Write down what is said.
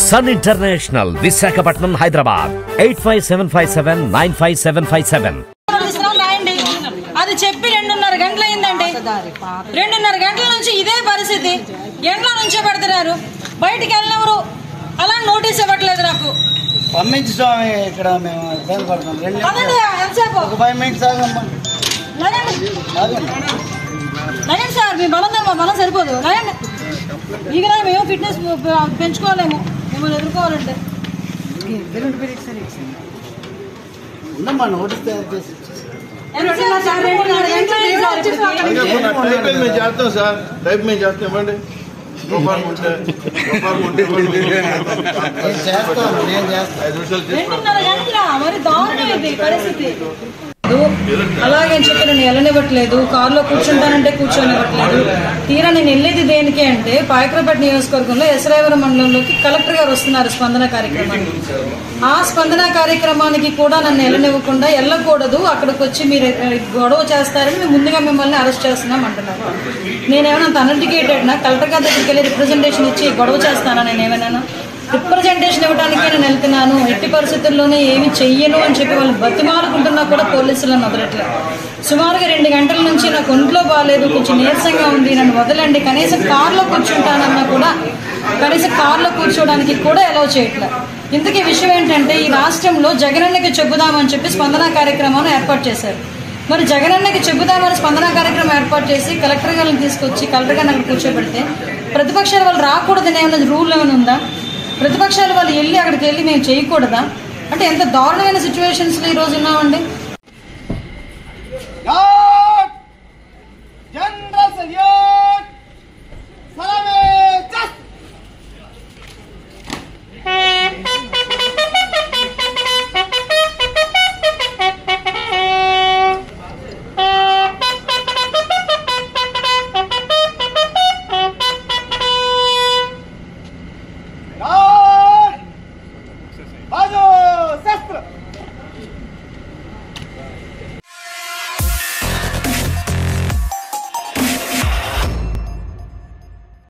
Sun international Visakhapatnam Hyderabad 8575795757. అది చెప్పి 2:30 గంటలు అయిందండి. 2:30 గంటల నుంచి ఇదే పరిస్థితి. ఎండ్లో నుంచో పెడుతున్నారు, బయటికి వెళ్ళినవరు అలా నోటీస్ ఇవ్వట్లేదు. నాకు పంపించి స్వామి ఇక్కడ మేము ఇబ్బంది పడుతున్నాం. ఎంతసేపు 5 మినిట్స్ లగండి సార్, మీ బలం సరిపోదు. లగండి, ఇక మేము ఫిట్నెస్ పెంచుకోలేము, మిమ్మల్ని ఎదుర్కోవాలంటే. ఉందమ్మా నోటీస్ తయారు చేసి మరి దారుణం ఇది పరిస్థితి. అలాగే చెప్పి నన్ను వెళ్ళనివ్వట్లేదు, కారులో కూర్చుంటానంటే కూర్చోనివ్వట్లేదు. తీరా నేను వెళ్ళేది దేనికి అంటే పాయకరపేట నియోజకవర్గంలో ఎసరాయవరం మండలంలోకి కలెక్టర్ గారు వస్తున్నారు స్పందన కార్యక్రమానికి. ఆ స్పందన కార్యక్రమానికి కూడా నన్ను వెళ్ళనివ్వకుండా, వెళ్ళకూడదు అక్కడికి వచ్చి మీరు గొడవ చేస్తారని మేము ముందుగా మిమ్మల్ని అరెస్ట్ చేస్తున్నాం అంటున్నారు. నేనేమైనా అంత అన్ఎడ్యుకేటెడ్నా? కలెక్టర్ గారి దగ్గరికి వెళ్ళి రిప్రజెంటేషన్ ఇచ్చి గొడవ చేస్తానా? నేనేమైనా రిప్రజెంటేషన్ ఇవ్వడానికే నేను వెళ్తున్నాను, ఎట్టి పరిస్థితుల్లోనే ఏమి చెయ్యను అని చెప్పి వాళ్ళు బతిమాలుకుంటున్నా కూడా పోలీసులను వదలట్లేదు. సుమారుగా 2 గంటల నుంచి నాకు ఒంట్లో బాగాలేదు, కొంచెం నీరసంగా ఉంది, నన్ను వదలండి, కనీసం కారులో కూర్చుంటానన్నా కూడా కనీసం కారులో కూర్చోవడానికి కూడా అలౌ చేయట్లేదు. ఇంతకీ విషయం ఏంటంటే ఈ రాష్ట్రంలో జగనన్నకి చెబుదామని చెప్పి స్పందన కార్యక్రమాన్ని ఏర్పాటు చేశారు. మరి జగనన్నకి చెబుదామని స్పందన కార్యక్రమం ఏర్పాటు చేసి కలెక్టర్ గారిని తీసుకొచ్చి కలెక్టర్ గారిని అక్కడ కూర్చోబెడితే ప్రతిపక్షాలు వాళ్ళు రాకూడదని ఏమైనా రూల్ ఏమైనా ఉందా? ప్రతిపక్షాలు వాళ్ళు అక్కడికి వెళ్ళి మేము చేయకూడదా? అంటే ఎంత దారుణమైన సిచ్యువేషన్స్లో ఈరోజు ఉన్నామండి.